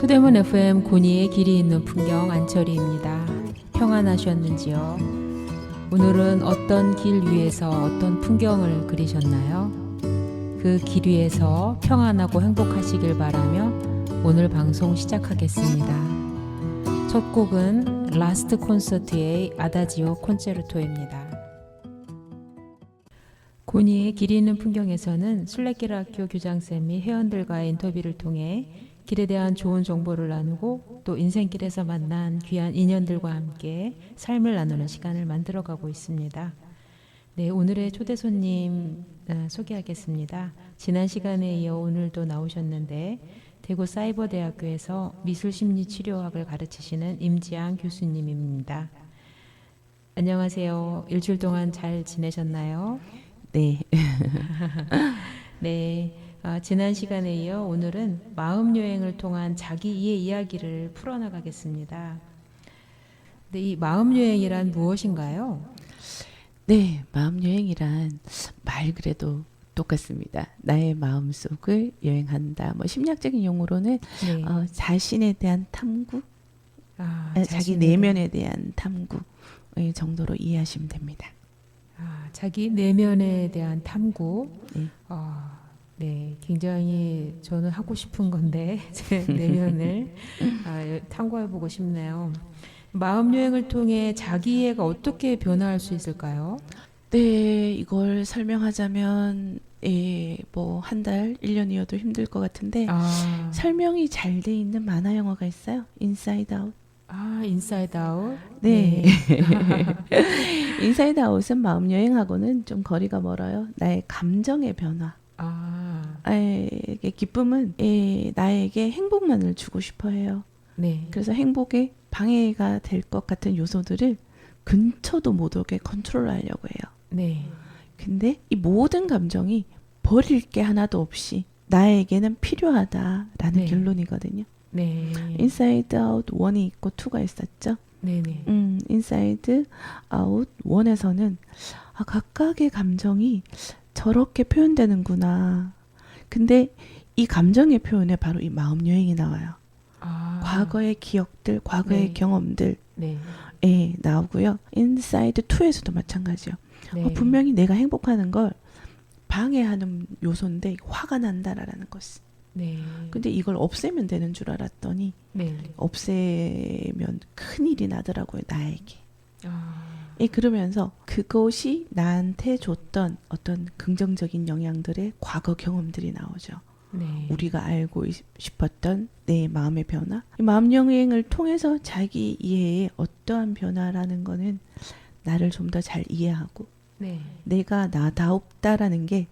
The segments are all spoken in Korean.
서대문 FM 고니의 길이 있는 풍경 안철희입니다. 평안하셨는지요? 오늘은 어떤 길 위에서 어떤 풍경을 그리셨나요? 그 길 위에서 평안하고 행복하시길 바라며 오늘 방송 시작하겠습니다. 첫 곡은 라스트 콘서트의 아다지오 콘체르토입니다. 고니의 길이 있는 풍경에서는 순례길 학교 교장쌤이 회원들과의 인터뷰를 통해 길에 대한 좋은 정보를 나누고 또 인생길에서 만난 귀한 인연들과 함께 삶을 나누는 시간을 만들어가고 있습니다. 네, 오늘의 초대 손님 소개하겠습니다. 지난 시간에 이어 오늘도 나오셨는데 대구 사이버대학교에서 미술심리치료학을 가르치시는 임지양 교수님입니다. 안녕하세요. 일주일 동안 잘 지내셨나요? 네. 네. 지난 시간에 이어 오늘은 마음여행을 통한 자기 이해 이야기를 풀어나가겠습니다. 근데 이 마음여행이란 무엇인가요? 네, 마음여행이란 말 그래도 똑같습니다. 나의 마음속을 여행한다. 뭐 심리학적인 용어로는 네. 자신에 대한 탐구, 자기 자신에 내면에 대한 탐구 정도로 이해하시면 됩니다. 자기 내면에 대한 탐구. 네. 네, 굉장히 저는 하고 싶은 건데 제 내면을 탐구해보고 싶네요. 마음여행을 통해 자기 이해가 어떻게 변화할 수 있을까요? 네, 이걸 설명하자면 뭐 한 달, 1년이어도 힘들 것 같은데 설명이 잘 돼 있는 만화 영화가 있어요. 인사이드 아웃. 인사이드 아웃. 네. 인사이드 아웃은 마음여행하고는 좀 거리가 멀어요. 나의 감정의 변화. 기쁨은 나에게 행복만을 주고 싶어 해요. 네. 그래서 행복에 방해가 될 것 같은 요소들을 근처도 못 오게 컨트롤하려고 해요. 네. 근데 이 모든 감정이 버릴 게 하나도 없이 나에게는 필요하다라는 네. 결론이거든요. 네. 인사이드 아웃 1이 있고 2가 있었죠. 네네. 인사이드 아웃 1에서는 각각의 감정이 저렇게 표현되는구나. 근데 이 감정의 표현에 바로 이 마음 여행이 나와요. 과거의 기억들, 과거의 네. 경험들 네. 나오고요. 인사이드 2에서도 마찬가지요. 네. 분명히 내가 행복하는 걸 방해하는 요소인데 화가 난다라는 것이. 네. 근데 이걸 없애면 되는 줄 알았더니 네. 없애면 큰일이 나더라고요. 나에게. 아, 그러면서 그것이 나한테 줬던 어떤 긍정적인 영향들의 과거 경험들이 나오죠. 네. 우리가 알고 싶었던 내 마음의 변화. 이 마음 여행을 통해서 자기 이해의 어떠한 변화라는 거는 나를 좀 더 잘 이해하고 네. 내가 나다옵다라는 게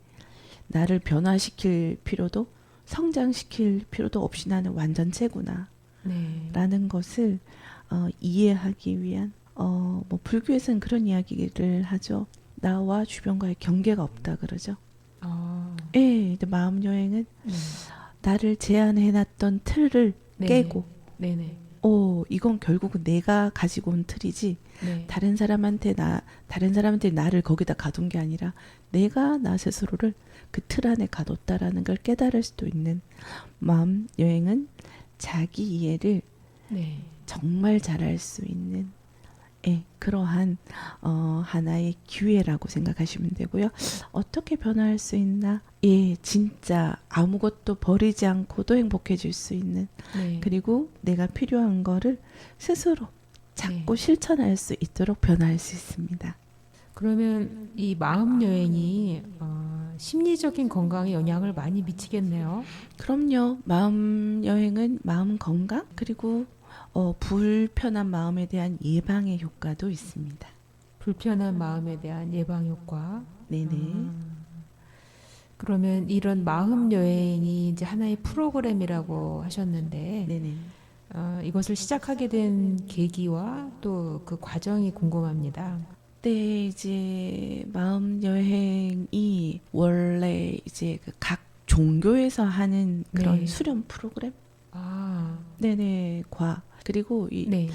나를 변화시킬 필요도 성장시킬 필요도 없이 나는 완전체구나 네. 라는 것을 이해하기 위한 뭐 불교에서는 그런 이야기를 하죠. 나와 주변과의 경계가 없다 그러죠. 근데 마음 여행은 네. 나를 제한해놨던 틀을 네. 깨고 네네. 이건 결국은 내가 가지고 온 틀이지 네. 다른 사람한테 나를 거기다 가둔 게 아니라 내가 나 스스로를 그 틀 안에 가뒀다라는 걸 깨달을 수도 있는 마음 여행은 자기 이해를 네. 정말 잘할 수 있는 그러한 하나의 기회라고 생각하시면 되고요. 어떻게 변화할 수 있나? 진짜 아무것도 버리지 않고도 행복해질 수 있는 네. 그리고 내가 필요한 거를 스스로 찾고 네. 실천할 수 있도록 변화할 수 있습니다. 그러면 이 마음 여행이 심리적인 건강에 영향을 많이 미치겠네요. 그럼요. 마음 여행은 마음 건강 그리고 불편한 마음에 대한 예방의 효과도 있습니다. 불편한 마음에 대한 예방 효과. 네네. 그러면 이런 마음 여행이 이제 하나의 프로그램이라고 하셨는데, 네네. 이것을 시작하게 된 계기와 또 그 과정이 궁금합니다. 네, 이제 마음 여행이 원래 이제 각 종교에서 하는 그런 네. 수련 프로그램? 네네, 그리고 네.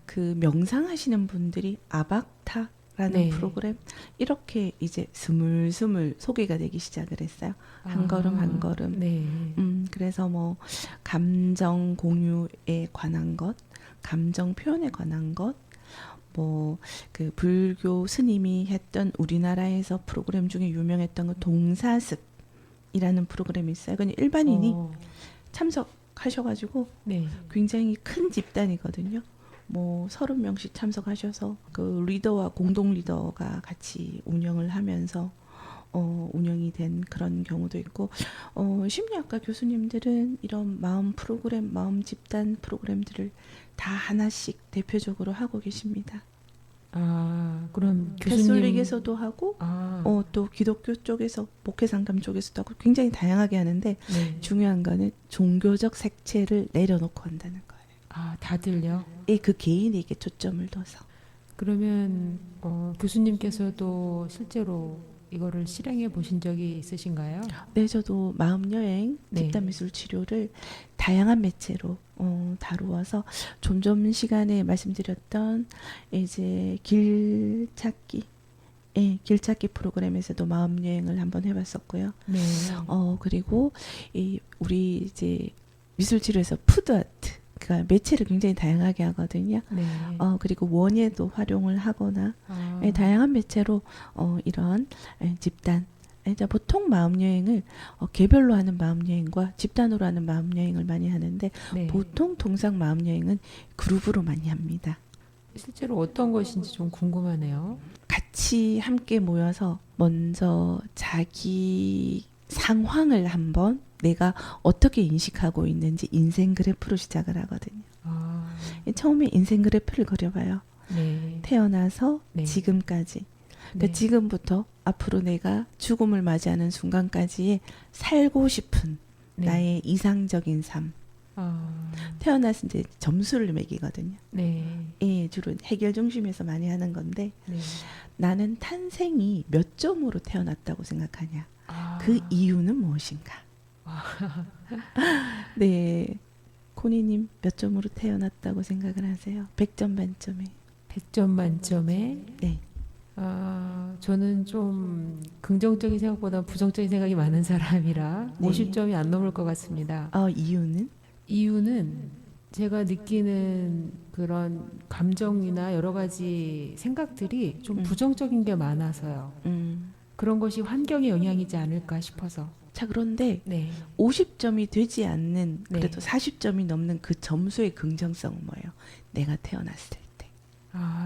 그 명상하시는 분들이 아박타 네. 프로그램 이렇게 이제 스물스물 소개가 되기 시작을 했어요. 한 걸음 한 걸음. 네. 그래서 뭐 감정 공유에 관한 것, 감정 표현에 관한 것, 뭐 그 불교 스님이 했던 우리나라에서 프로그램 중에 유명했던 건 동사습이라는 프로그램이 있어요. 그건 일반인이 어, 참석하셔가지고 네. 굉장히 큰 집단이거든요. 뭐 30명씩 참석하셔서 그 리더와 공동 리더가 같이 운영을 하면서 운영이 된 그런 경우도 있고 심리학과 교수님들은 이런 마음 프로그램, 마음 집단 프로그램들을 다 하나씩 대표적으로 하고 계십니다. 그럼 교수님, 캐톨릭에서도 하고 또 기독교 쪽에서 목회 상담 쪽에서도 하고 굉장히 다양하게 하는데 네. 중요한 거는 종교적 색채를 내려놓고 한다는 거예요. 다들요? 그 개인에게 초점을 둬서. 그러면 교수님께서도 실제로 이거를 실행해 보신 적이 있으신가요? 네, 저도 마음여행, 네. 집단미술 치료를 다양한 매체로 다루어서 좀 전 시간에 말씀드렸던 이제 길찾기, 길찾기 프로그램에서도 마음여행을 한번 해봤었고요. 네. 그리고 우리 이제 미술치료에서 푸드아트, 그러니까 매체를 굉장히 다양하게 하거든요. 네. 그리고 원예도 활용을 하거나 아, 다양한 매체로 이런 집단 보통 마음여행을 개별로 하는 마음여행과 집단으로 하는 마음여행을 많이 하는데 네. 보통 동상 마음여행은 그룹으로 많이 합니다. 실제로 어떤 것인지 좀 궁금하네요. 같이 함께 모여서 먼저 자기 상황을 한번 내가 어떻게 인식하고 있는지 인생 그래프로 시작을 하거든요. 처음에 인생 그래프를 그려봐요. 네. 태어나서 네. 지금까지. 그러니까 네. 지금부터 앞으로 내가 죽음을 맞이하는 순간까지의 살고 싶은 네. 나의 이상적인 삶. 태어나서 이제 점수를 매기거든요. 네. 주로 해결 중심에서 많이 하는 건데 네. 나는 탄생이 몇 점으로 태어났다고 생각하냐. 그 이유는 무엇인가. 네, 코니님 몇 점으로 태어났다고 생각을 하세요? 100점 만점에. 100점 만점에 네. 저는 좀 긍정적인 생각보다 부정적인 생각이 많은 사람이라 네. 50점이 안 넘을 것 같습니다. 이유는? 이유는 제가 느끼는 그런 감정이나 여러 가지 생각들이 좀 부정적인 게 많아서요. 그런 것이 환경의 영향이지 않을까 싶어서. 자, 그런데 네. 50점이 되지 않는 그래도 네. 40점이 넘는 그 점수의 긍정성은 뭐예요? 내가 태어났을 때.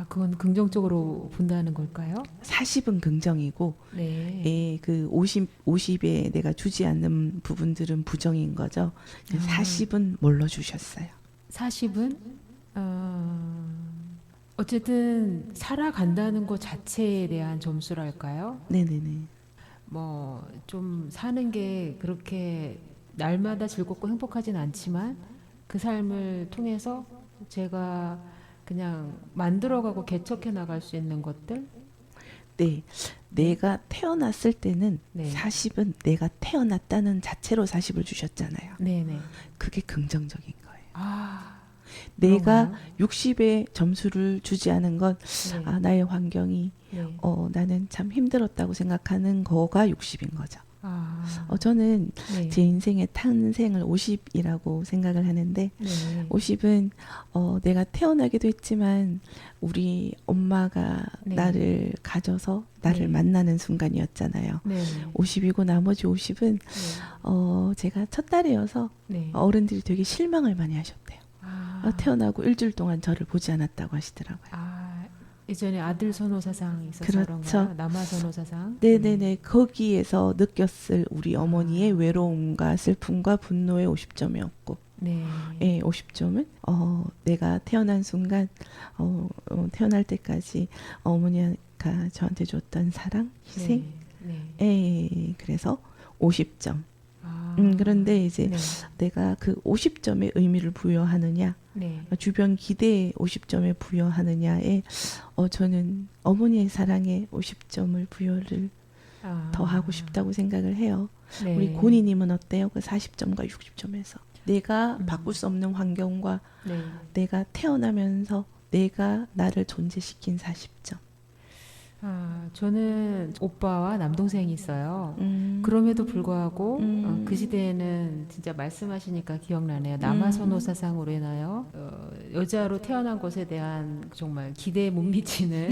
그건 긍정적으로 본다는 걸까요? 40은 긍정이고 네. 그 50에 내가 주지 않는 부분들은 부정인 거죠. 40은 뭘로 주셨어요? 40은 어쨌든 살아간다는 것 자체에 대한 점수랄까요? 네네네. 뭐 좀 사는 게 그렇게 날마다 즐겁고 행복하진 않지만 그 삶을 통해서 제가 그냥 만들어가고 개척해 나갈 수 있는 것들. 네, 내가 태어났을 때는 네. 40은 내가 태어났다는 자체로 40을 주셨잖아요. 네네. 그게 긍정적인 거예요. 그런가요? 내가 60에 점수를 주지 않은 건 네. 나의 환경이 네. 나는 참 힘들었다고 생각하는 거가 60인 거죠. 저는 네. 제 인생의 탄생을 50이라고 생각을 하는데 네. 50은 내가 태어나기도 했지만 우리 엄마가 네. 나를 가져서 나를 네. 만나는 순간이었잖아요. 네. 50이고 나머지 50은 제가 첫 딸이어서 네. 어른들이 되게 실망을 많이 하셨대요. 태어나고 일주일 동안 저를 보지 않았다고 하시더라고요. 예전에 아들 선호 사상 있어서 그렇죠. 그런가요? 남아 선호 사상. 네네네. 거기에서 느꼈을 우리 어머니의 외로움과 슬픔과 분노의 50점이었고 네. 50점은 내가 태어난 순간 태어날 때까지 어머니가 저한테 줬던 사랑, 희생 네. 그래서 50점. 그런데 이제 네. 내가 그 50점에 의미를 부여하느냐 네. 주변 기대에 50점에 부여하느냐에 저는 어머니의 사랑에 50점을 부여를 더 하고 싶다고 생각을 해요. 네. 우리 고니님은 어때요? 그 40점과 60점에서 내가 바꿀 수 없는 환경과 네. 내가 태어나면서 내가 나를 존재시킨 40점. 저는 오빠와 남동생이 있어요. 그럼에도 불구하고 그 시대에는 진짜 말씀하시니까 기억나네요. 남아선호 사상으로 인하여 여자로 태어난 것에 대한 정말 기대에 못 미치는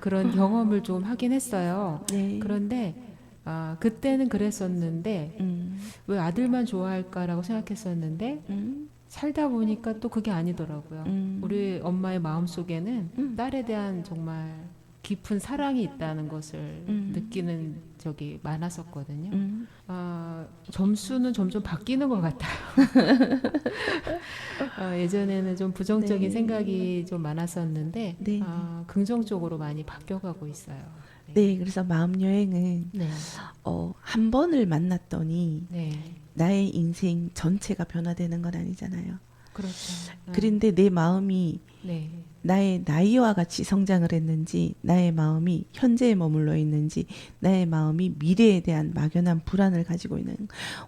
그런 경험을 좀 하긴 했어요. 네. 그런데 그때는 그랬었는데 왜 아들만 좋아할까라고 생각했었는데 살다 보니까 또 그게 아니더라고요. 우리 엄마의 마음속에는 딸에 대한 정말 깊은 사랑이 있다는 것을 느끼는 적이 많았었거든요. 점수는 점점 바뀌는 것 같아요. 예전에는 좀 부정적인 네. 생각이 좀 많았었는데 네. 긍정적으로 많이 바뀌어가고 있어요. 네, 그래서 마음 여행은 네. 한 번을 만났더니 네. 나의 인생 전체가 변화되는 건 아니잖아요. 그렇죠. 그런데 내 마음이 네. 나의 나이와 같이 성장을 했는지, 나의 마음이 현재에 머물러 있는지, 나의 마음이 미래에 대한 막연한 불안을 가지고 있는,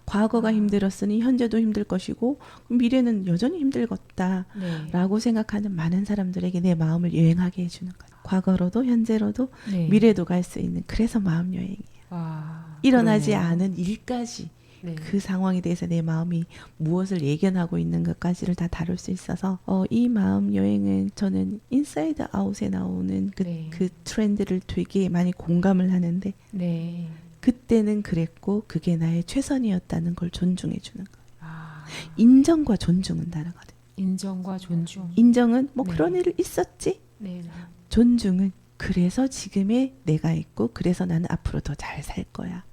과거가 힘들었으니 현재도 힘들 것이고 미래는 여전히 힘들겠다라고 네. 생각하는 많은 사람들에게 내 마음을 여행하게 해주는 거예요. 과거로도 현재로도 네. 미래도 갈 수 있는, 그래서 마음 여행이에요. 일어나지 그러네요. 않은 일까지 네. 그 상황에 대해서 내 마음이 무엇을 예견하고 있는 것까지를 다 다룰 수 있어서 이 마음 여행은 저는 인사이드 아웃에 나오는 네. 그 트렌드를 되게 많이 공감을 하는데, 네. 그때는 그랬고 그게 나의 최선이었다는 걸 존중해 주는 거예요. 네. 인정과 존중은 다르거든. 인정과 존중. 인정은 뭐 네. 그런 일 있었지. 네. 존중은 그래서 지금의 내가 있고 그래서 나는 앞으로 더 잘 살 거야.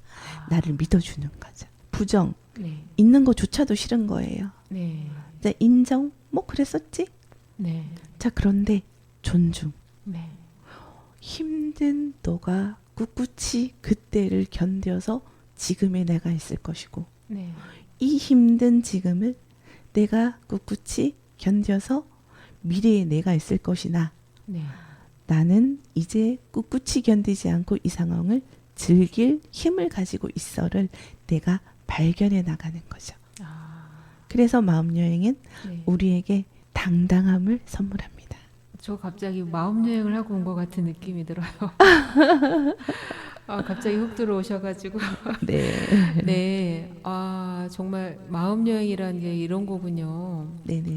나를 믿어주는 거죠. 부정, 네. 있는 거조차도 싫은 거예요. 네. 자, 인정, 뭐 그랬었지. 네. 자, 그런데 존중. 네. 힘든 너가 꿋꿋이 그때를 견뎌서 지금의 내가 있을 것이고, 네. 이 힘든 지금을 내가 꿋꿋이 견뎌서 미래의 내가 있을 것이나, 네. 나는 이제 꿋꿋이 견디지 않고 이 상황을 즐길 힘을 가지고 있어를 내가 발견해 나가는 거죠. 그래서 마음여행은 네. 우리에게 당당함을 선물합니다. 저 갑자기 마음 여행을 하고 온 것 같은 느낌이 들어요. 갑자기 훅 들어오셔가지고. 네. 네. 정말 마음 여행이라는 게 이런 거군요. 네네.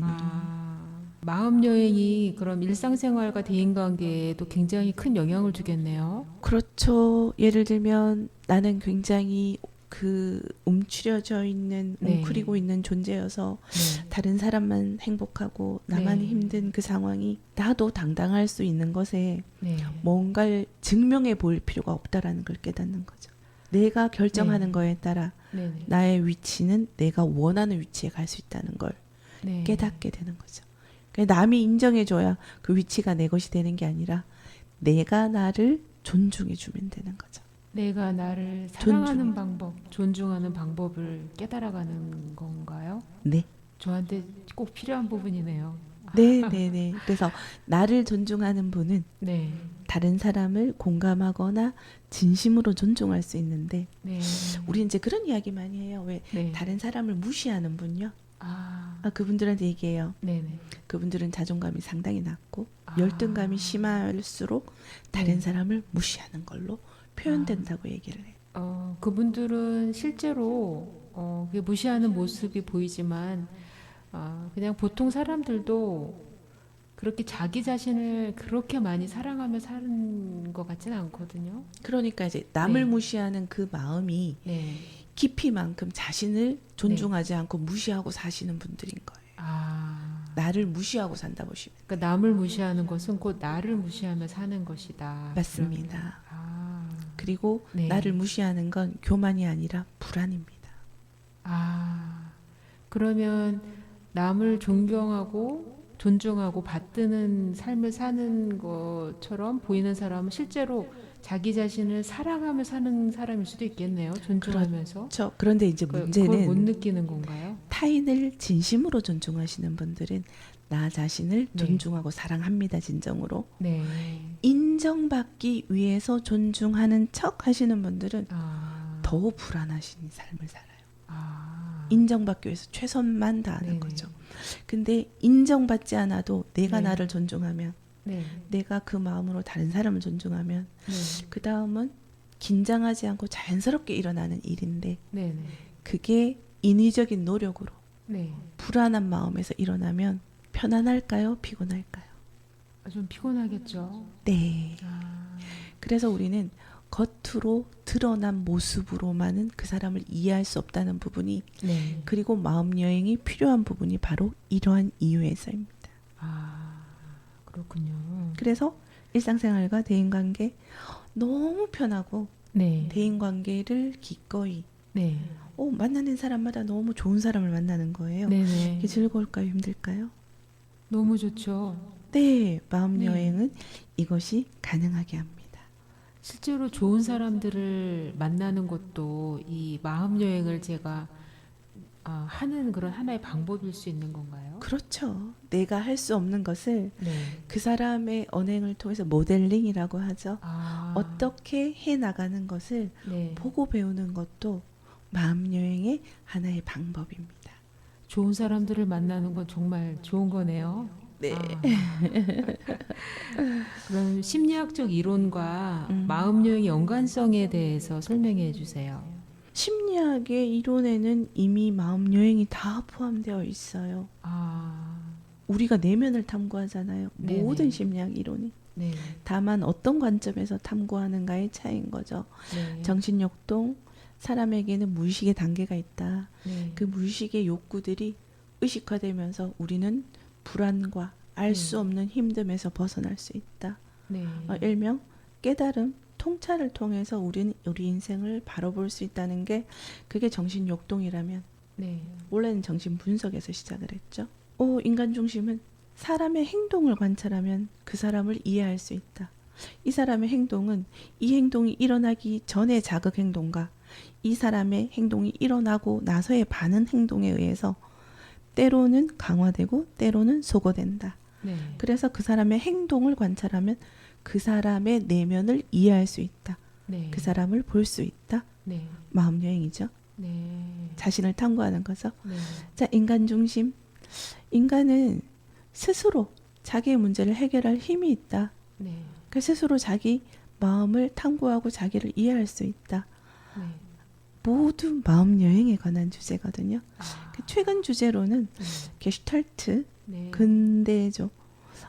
마음 여행이 그럼 일상생활과 대인관계에도 굉장히 큰 영향을 주겠네요. 그렇죠. 예를 들면 나는 굉장히 움츠려져 있는, 네. 웅크리고 있는 존재여서 네. 다른 사람만 행복하고 나만 네. 힘든 그 상황이 나도 당당할 수 있는 것에 네. 뭔가를 증명해 보일 필요가 없다라는 걸 깨닫는 거죠. 내가 결정하는 네. 거에 따라 네. 나의 위치는 내가 원하는 위치에 갈 수 있다는 걸 네. 깨닫게 되는 거죠. 그러니까 남이 인정해줘야 그 위치가 내 것이 되는 게 아니라 내가 나를 존중해주면 되는 거죠. 내가 나를 사랑하는 방법, 존중하는 방법을 깨달아가는 건가요? 네. 저한테 꼭 필요한 부분이네요. 네네네. 그래서 나를 존중하는 분은 네. 다른 사람을 공감하거나 진심으로 존중할 수 있는데, 네. 우리 이제 그런 이야기 많이 해요. 왜 네. 다른 사람을 무시하는 분요? 아, 그분들한테 얘기해요. 네네. 그분들은 자존감이 상당히 낮고 열등감이 심할수록 다른 네. 사람을 무시하는 걸로 표현된다고 얘기를 해요. 그분들은 실제로 그게 무시하는 모습이 보이지만 그냥 보통 사람들도 그렇게 자기 자신을 그렇게 많이 사랑하며 사는 것 같지는 않거든요. 그러니까 이제 남을 네. 무시하는 그 마음이 네. 깊이만큼 자신을 존중하지 않고 무시하고 사시는 분들인 거예요. 나를 무시하고 산다 보시면. 그러니까 남을 무시하는 것은 곧 나를 무시하며 사는 것이다. 맞습니다. 그리고 네. 나를 무시하는 건 교만이 아니라 불안입니다. 그러면 남을 존경하고 존중하고 받드는 삶을 사는 것처럼 보이는 사람은 실제로 자기 자신을 사랑하며 사는 사람일 수도 있겠네요. 존중하면서. 그렇죠. 그런데 이제 그걸 못 문제는 느끼는 건가요? 타인을 진심으로 존중하시는 분들은 나 자신을 네. 존중하고 사랑합니다. 진정으로. 네. 인정받기 위해서 존중하는 척 하시는 분들은 더 불안하신 삶을 살아요. 인정받기 위해서 최선만 다하는 네네. 거죠. 근데 인정받지 않아도 내가 네. 나를 존중하면 네. 내가 그 마음으로 다른 사람을 존중하면 네. 그 다음은 긴장하지 않고 자연스럽게 일어나는 일인데 네. 네. 그게 인위적인 노력으로 네. 불안한 마음에서 일어나면 편안할까요? 피곤할까요? 좀 피곤하겠죠. 네. 아, 그래서 우리는 겉으로 드러난 모습으로만은 그 사람을 이해할 수 없다는 부분이 네. 그리고 마음 여행이 필요한 부분이 바로 이러한 이유에서입니다. 아, 그렇군요. 그래서 일상생활과 대인관계 너무 편하고 네. 대인관계를 기꺼이 네. 만나는 사람마다 너무 좋은 사람을 만나는 거예요. 네네. 이게 즐거울까요? 힘들까요? 너무 좋죠. 네, 마음 네. 여행은 이것이 가능하게 합니다. 실제로 좋은 사람들을 만나는 것도 이 마음 여행을 제가 하는 그런 하나의 방법일 수 있는 건가요? 그렇죠. 내가 할 수 없는 것을 네. 그 사람의 언행을 통해서 모델링이라고 하죠. 아, 어떻게 해 나가는 것을 네. 보고 배우는 것도 마음 여행의 하나의 방법입니다. 좋은 사람들을 만나는 건 정말 좋은 거네요. 네. 그럼 심리학적 이론과 음. 마음 여행의 연관성에 대해서 설명해 주세요. 심리학의 이론에는 이미 마음 여행이 다 포함되어 있어요. 아, 우리가 내면을 탐구하잖아요. 네네. 모든 심리학 이론이. 네. 다만 어떤 관점에서 탐구하는가의 차이인 거죠. 네. 정신욕동, 사람에게는 무의식의 단계가 있다. 네. 그 무의식의 욕구들이 의식화되면서 우리는 불안과 알 수 없는 힘듦에서 벗어날 수 있다. 네. 일명 깨달음, 통찰을 통해서 우리는 우리 인생을 바라볼 수 있다는 게 그게 정신욕동이라면 네. 원래는 정신 분석에서 시작을 했죠. 인간 중심은 사람의 행동을 관찰하면 그 사람을 이해할 수 있다. 이 사람의 행동은 이 행동이 일어나기 전의 자극 행동과 이 사람의 행동이 일어나고 나서의 반응 행동에 의해서 때로는 강화되고 때로는 소거된다. 네. 그래서 그 사람의 행동을 관찰하면 그 사람의 내면을 이해할 수 있다. 네. 그 사람을 볼 수 있다. 네. 마음 여행이죠. 네. 자신을 탐구하는 거죠. 네. 자, 인간 중심. 인간은 스스로 자기의 문제를 해결할 힘이 있다. 네. 그 스스로 자기 마음을 탐구하고 자기를 이해할 수 있다. 네. 모두 마음 여행에 관한 주제거든요. 아, 그 최근 주제로는 네. 게슈탈트, 네. 근대죠.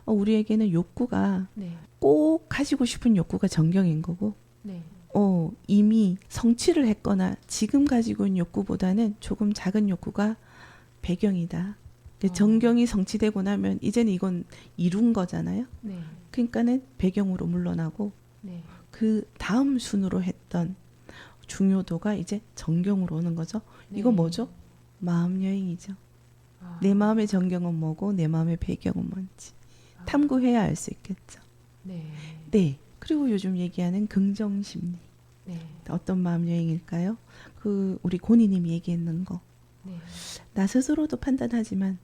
우리에게는 욕구가 네. 꼭 가지고 싶은 욕구가 정경인 거고, 네. 이미 성취를 했거나 지금 가지고 있는 욕구보다는 조금 작은 욕구가 배경이다. 정경이 성취되고 나면 이제는 이건 이룬 거잖아요. 네. 그러니까는 배경으로 물러나고 네. 그 다음 순으로 했던 중요도가 이제 정경으로 오는 거죠. 이거 네. 뭐죠? 마음 여행이죠. 아, 내 마음의 정경은 뭐고 내 마음의 배경은 뭔지 탐구해야 알 수 있겠죠. 네. 네. 그리고 요즘 얘기하는 긍정 심리. 네. 어떤 마음 여행일까요? 우리 고니님이 얘기했는 거. 네. 나 스스로도 판단하지만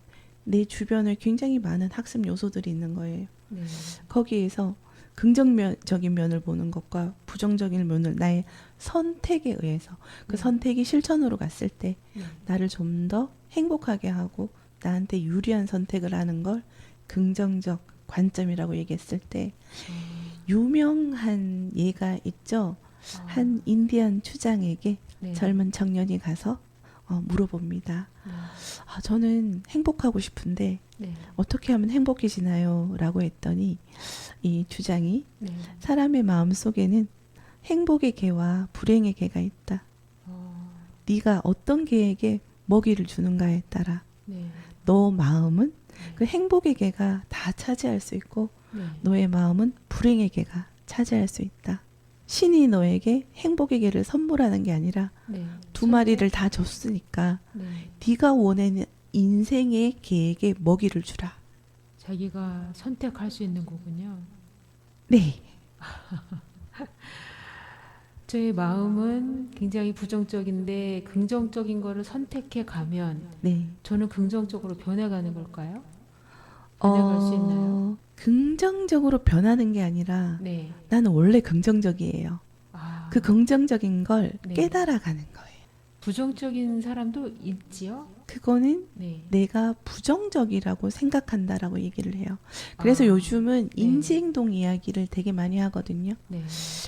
내 주변에 굉장히 많은 학습 요소들이 있는 거예요. 네. 거기에서 긍정적인 면을 보는 것과 부정적인 면을 나의 선택에 의해서 그 네. 선택이 실천으로 갔을 때 네. 나를 좀 더 행복하게 하고 나한테 유리한 선택을 하는 걸 긍정적 관점이라고 얘기했을 때 유명한 예가 있죠. 한 인디언 추장에게 네. 젊은 청년이 가서 물어봅니다. 네. 저는 행복하고 싶은데 네. 어떻게 하면 행복해지나요? 라고 했더니 이 주장이 네. 사람의 마음 속에는 행복의 개와 불행의 개가 있다. 네가 어떤 개에게 먹이를 주는가에 따라 네. 너 마음은 그 행복의 개가 다 차지할 수 있고 네. 너의 마음은 불행의 개가 차지할 수 있다. 신이 너에게 행복의 개를 선물하는 게 아니라 네. 두 마리를 다 줬으니까 네. 네가 원하는 인생의 개에게 먹이를 주라. 자기가 선택할 수 있는 거군요. 네. 저의 마음은 굉장히 부정적인데 긍정적인 거를 선택해 가면 네. 저는 긍정적으로 변해가는 걸까요? 변해갈 수 있나요? 긍정적으로 변하는 게 아니라 네. 나는 원래 긍정적이에요. 그 긍정적인 걸 네. 깨달아가는 거예요. 부정적인 사람도 있지요? 그거는 네. 내가 부정적이라고 생각한다라고 얘기를 해요. 그래서 아, 요즘은 네. 인지행동 이야기를 되게 많이 하거든요. 네.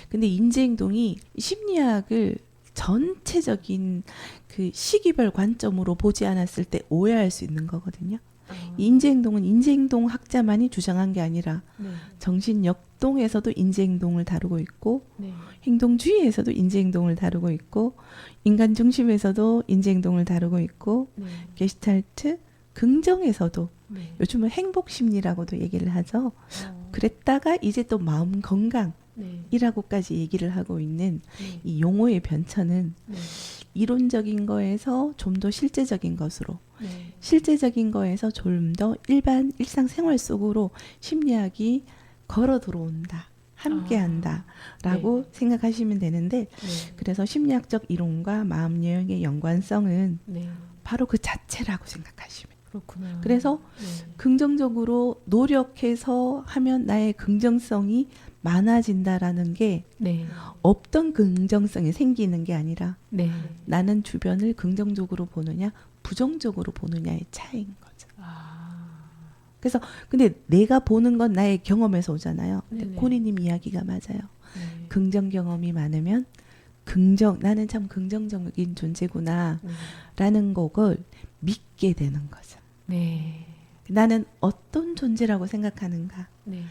근데 인지행동이 심리학을 전체적인 그 시기별 관점으로 보지 않았을 때 오해할 수 있는 거거든요. 이 인지행동은 인지행동 학자만이 주장한 게 아니라 네. 정신역동에서도 인지행동을 다루고 있고 네. 행동주의에서도 인지행동을 다루고 있고 인간 중심에서도 인지행동을 다루고 있고 네. 게슈탈트 긍정에서도 네. 요즘은 행복심리라고도 얘기를 하죠. 어, 그랬다가 이제 또 마음 네. 건강이라고까지 얘기를 하고 있는 네. 이 용어의 변천은 네. 이론적인 거에서 좀 더 실제적인 것으로 네. 실제적인 거에서 좀 더 일반 일상생활 속으로 심리학이 걸어 들어온다. 함께한다. 라고 네. 생각하시면 되는데 네. 그래서 심리학적 이론과 마음 여행의 연관성은 네. 바로 그 자체라고 생각하시면 돼요. 그렇구나. 그래서 네. 긍정적으로 노력해서 하면 나의 긍정성이 많아진다라는 게 네. 없던 긍정성이 생기는 게 아니라 네. 나는 주변을 긍정적으로 보느냐 부정적으로 보느냐의 차이인 거죠. 아. 그래서 근데 내가 보는 건 나의 경험에서 오잖아요. 근데 네네. 고니님 이야기가 맞아요. 네. 긍정 경험이 많으면 나는 참 긍정적인 존재구나 네. 라는 것을 믿게 되는 거죠. 네. 나는 어떤 존재라고 생각하는가를 네.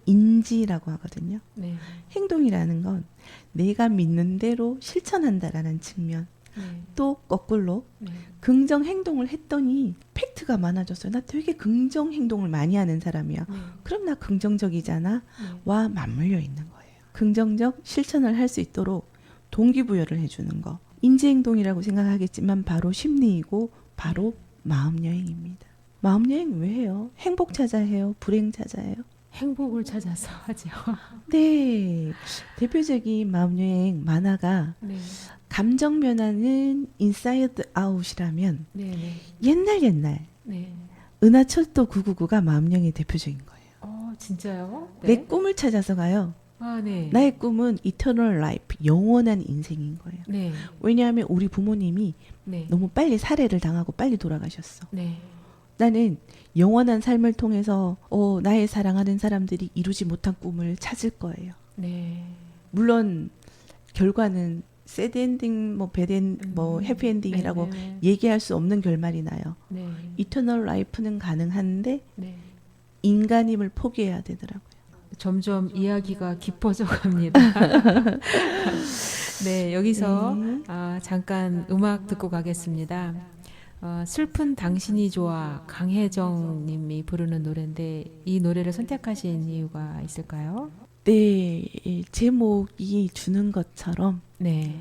인지라고 하거든요. 네. 행동이라는 건 내가 믿는 대로 실천한다라는 측면. 네. 또 거꾸로 네. 긍정 행동을 했더니 팩트가 많아졌어요. 나 되게 긍정 행동을 많이 하는 사람이야. 네. 그럼 나 긍정적이잖아. 네. 와 맞물려 있는 거예요. 긍정적 실천을 할 수 있도록 동기부여를 해주는 거. 인지행동이라고 생각하겠지만 바로 심리이고 바로 마음 여행입니다. 마음 여행 왜 해요? 행복 찾아 해요? 불행 찾아 해요? 행복을 찾아서 하죠. 네. 대표적인 마음 여행 만화가 네. 감정 변화는 인사이드 아웃이라면 네. 네. 옛날 네. 은하철도 999가 마음 여행의 대표적인 거예요. 진짜요? 내 네. 꿈을 찾아서 가요. 아, 네. 나의 꿈은 이터널 라이프, 영원한 인생인 거예요. 네. 왜냐하면 우리 부모님이 네. 너무 빨리 살해를 당하고 빨리 돌아가셨어. 네. 나는 영원한 삶을 통해서 나의 사랑하는 사람들이 이루지 못한 꿈을 찾을 거예요. 네. 물론 결과는 새드 엔딩, 뭐 배드 뭐 해피 엔딩이라고 네. 얘기할 수 없는 결말이 나요. 네. 이터널 라이프는 가능한데 네. 인간임을 포기해야 되더라고요. 점점 이야기가 깊어져 갑니다. 네, 여기서 네. 잠깐 음악 듣고 가겠습니다. 슬픈 당신이 좋아 강혜정 님이 부르는 노래인데 이 노래를 선택하신 이유가 있을까요? 네, 제목이 주는 것처럼 네,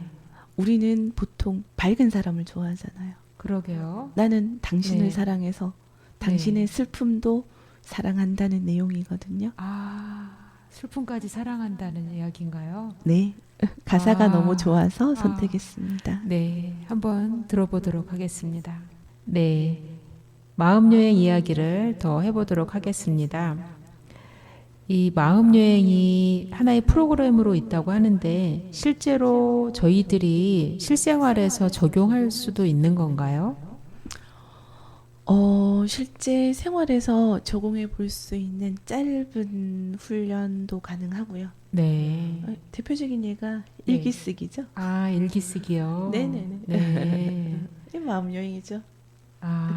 우리는 보통 밝은 사람을 좋아하잖아요. 그러게요. 나는 당신을 네. 사랑해서 당신의 네. 슬픔도 사랑한다는 내용이거든요. 슬픔까지 사랑한다는 이야기인가요? 네, 가사가 아, 너무 좋아서 아. 선택했습니다. 네, 한번 들어보도록 하겠습니다. 네, 마음여행 이야기를 더 해보도록 하겠습니다. 이 마음여행이 하나의 프로그램으로 있다고 하는데 실제로 저희들이 실생활에서 적용할 수도 있는 건가요? 실제 생활에서 적용해 볼 수 있는 짧은 훈련도 가능하고요. 네. 대표적인 예가 네. 일기쓰기죠. 일기 쓰기요. 네네네. 네. 이 마음 여행이죠.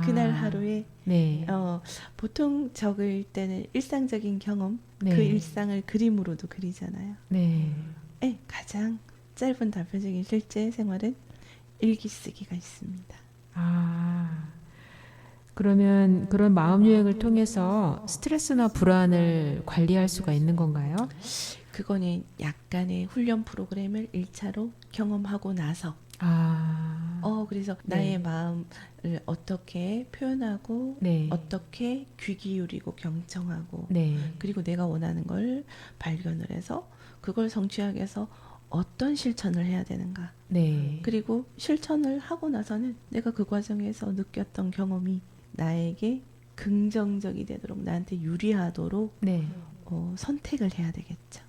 그날 하루에 네. 보통 적을 때는 일상적인 경험, 네. 그 일상을 그림으로도 그리잖아요. 네. 가장 짧은 대표적인 실제 생활은 일기쓰기가 있습니다. 그러면 그런 마음 여행을 통해서 스트레스나 불안을 관리할 수가 있는 건가요? 그거는 약간의 훈련 프로그램을 1차로 경험하고 나서 그래서 네. 나의 마음을 어떻게 표현하고 네. 어떻게 귀 기울이고 경청하고 네. 그리고 내가 원하는 걸 발견을 해서 그걸 성취하기 위해서 어떤 실천을 해야 되는가. 네. 그리고 실천을 하고 나서는 내가 그 과정에서 느꼈던 경험이 나에게 긍정적이 되도록 나한테 유리하도록 네. 선택을 해야 되겠죠.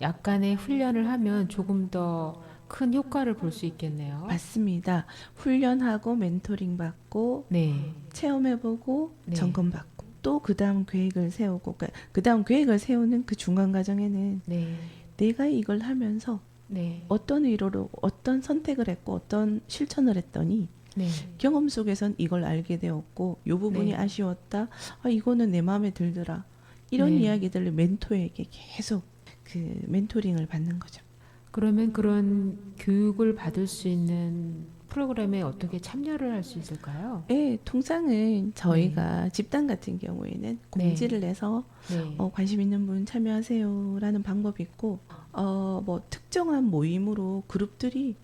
약간의 훈련을 하면 조금 더 큰 효과를 볼 수 있겠네요. 맞습니다. 훈련하고 멘토링 받고 네. 체험해보고 네. 점검받고 또 그 다음 계획을 세우고 그 다음 계획을 세우는 그 중간 과정에는 네. 내가 이걸 하면서 네. 어떤 의도로 어떤 선택을 했고 어떤 실천을 했더니 네. 경험 속에선 이걸 알게 되었고 이 부분이 네. 아쉬웠다. 아, 이거는 내 마음에 들더라. 이런 네. 이야기들을 멘토에게 계속 그 멘토링을 받는 거죠. 그러면 그런 교육을 받을 수 있는 프로그램에 어떻게 참여를 할 수 있을까요? 예, 통상은 저희가 집단 같은 경우에는 공지를 내서 네. 관심 있는 분 참여하세요라는 방법이 있고 뭐 특정한 모임으로 그룹들이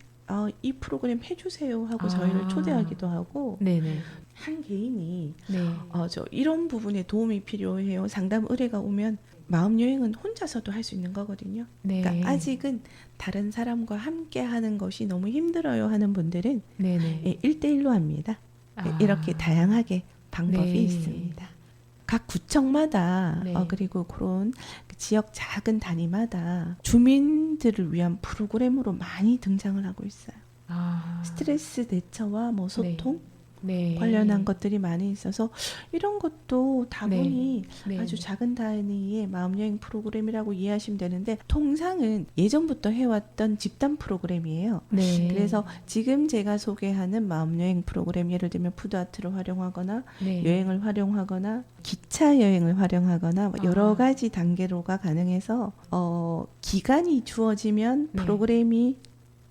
이 프로그램 해주세요 하고 저희를 초대하기도 하고 네네. 한 개인이 네. 저 이런 부분에 도움이 필요해요. 상담 의뢰가 오면 마음 여행은 혼자서도 할 수 있는 거거든요. 네. 그러니까 아직은 다른 사람과 함께 하는 것이 너무 힘들어요 하는 분들은 네네. 1대1로 합니다. 아. 이렇게 다양하게 방법이 네. 있습니다. 각 구청마다 네. 그리고 그런 그 지역 작은 단위마다 주민들을 위한 프로그램으로 많이 등장을 하고 있어요. 아. 스트레스 대처와 뭐 소통 네. 관련한 것들이 많이 있어서 이런 것도 다분히 네. 아주 작은 단위의 마음여행 프로그램이라고 이해하시면 되는데 통상은 예전부터 해왔던 집단 프로그램이에요. 네. 그래서 지금 제가 소개하는 마음여행 프로그램 예를 들면 푸드아트를 활용하거나 네. 여행을 활용하거나 기차 여행을 활용하거나 뭐 여러 가지 단계로가 가능해서 기간이 주어지면 네. 프로그램이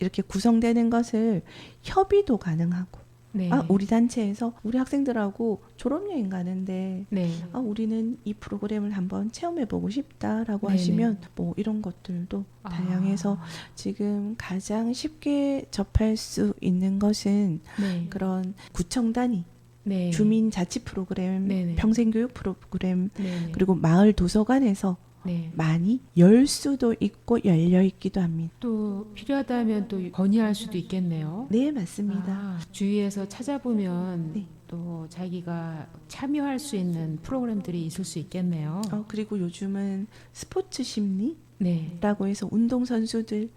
이렇게 구성되는 것을 협의도 가능하고 네. 우리 단체에서 우리 학생들하고 졸업여행 가는데 네. 우리는 이 프로그램을 한번 체험해보고 싶다라고 네네. 하시면 뭐 이런 것들도 다양해서 지금 가장 쉽게 접할 수 있는 것은 네. 그런 구청 단위 네. 주민자치 프로그램, 네네. 평생교육 프로그램 네네. 그리고 마을 도서관에서 네. 많이 열 수도 있고 열려 있기도 합니다. 또 필요하다면 또 건의할 수도 있겠네요. 네, 맞습니다. 주위에서 찾아보면 네. 또 자기가 참여할 수 있는 프로그램들이 있을 수 있겠네요. 그리고 요즘은 스포츠 심리 네. 라고 해서 운동선수들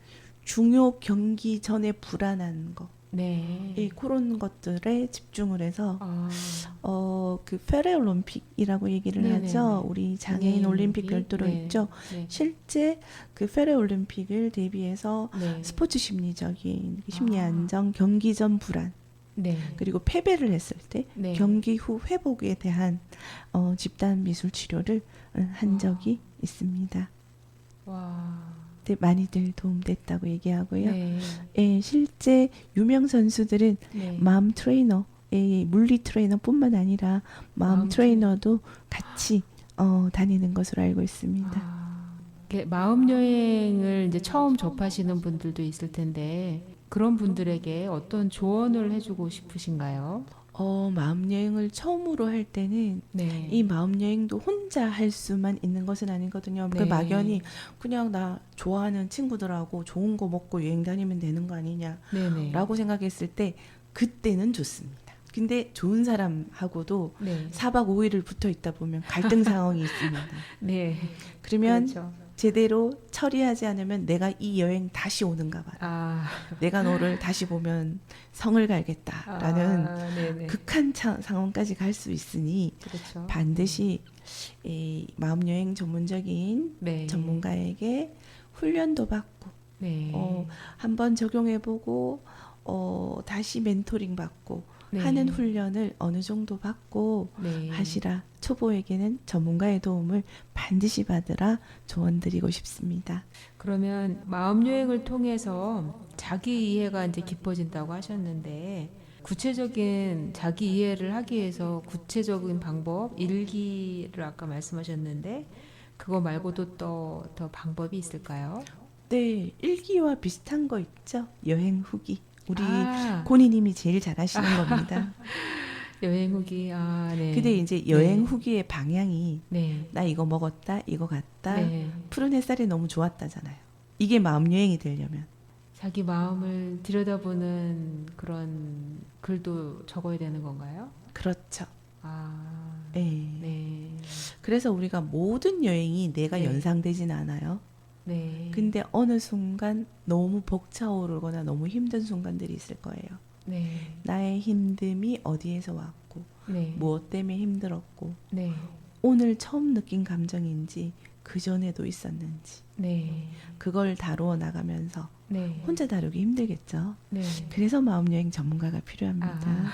중요 경기 전에 불안한 거 네. 그런 것들에 집중을 해서 아. 그 페레올림픽이라고 얘기를 네네네. 하죠. 우리 장애인 올림픽 별도로 네. 있죠. 네. 실제 그 페레올림픽을 대비해서 네. 스포츠 심리적인 심리 아. 안정, 경기 전 불안 네. 그리고 패배를 했을 때 네. 경기 후 회복에 대한 집단 미술 치료를 한 적이 있습니다. 와. 네, 많이들 도움됐다고 얘기하고요. 네. 예, 실제 유명 선수들은 네. 마음 트레이너, 물리 트레이너뿐만 아니라 마음 트레이너도 같이 다니는 것으로 알고 있습니다. 이렇게 마음 여행을 이제 처음 접하시는 분들도 있을 텐데 그런 분들에게 어떤 조언을 해주고 싶으신가요? 마음 여행을 처음으로 할 때는 네. 이 마음 여행도 혼자 할 수만 있는 것은 아니거든요. 그 네. 막연히 그냥 나 좋아하는 친구들하고 좋은 거 먹고 여행 다니면 되는 거 아니냐라고 네네. 생각했을 때 그때는 좋습니다. 근데 좋은 사람하고도 네. 4박 5일을 붙어 있다 보면 갈등 상황이 있습니다. 네. 그러면 그렇죠. 제대로 처리하지 않으면 내가 이 여행 다시 오는가 봐라. 내가 너를 다시 보면 성을 갈겠다라는 네네. 극한 상황까지 갈 수 있으니 그렇죠. 반드시 이 마음여행 전문적인 네. 전문가에게 훈련도 받고 네. 한번 적용해보고 다시 멘토링 받고 네. 하는 훈련을 어느 정도 받고 네. 하시라. 초보에게는 전문가의 도움을 반드시 받으라 조언드리고 싶습니다. 그러면 마음 여행을 통해서 자기 이해가 이제 깊어진다고 하셨는데 구체적인 자기 이해를 하기 위해서 구체적인 방법 일기를 아까 말씀하셨는데 그거 말고도 또 더 방법이 있을까요? 네, 일기와 비슷한 거 있죠? 여행 후기. 우리 고니님이 제일 잘하시는 겁니다. 여행 후기. 네. 근데 이제 여행 후기의 방향이 네. 나 이거 먹었다, 이거 갔다, 네. 푸른 햇살이 너무 좋았다잖아요. 이게 마음 여행이 되려면 자기 마음을 들여다보는 그런 글도 적어야 되는 건가요? 그렇죠. 네. 그래서 우리가 모든 여행이 내가 네. 연상되진 않아요. 네. 근데 어느 순간 너무 벅차오르거나 너무 힘든 순간들이 있을 거예요. 네. 나의 힘듦이 어디에서 왔고 네. 무엇 때문에 힘들었고 네. 오늘 처음 느낀 감정인지 그전에도 있었는지 네. 그걸 다루어 나가면서 네. 혼자 다루기 힘들겠죠. 네. 그래서 마음여행 전문가가 필요합니다. 아.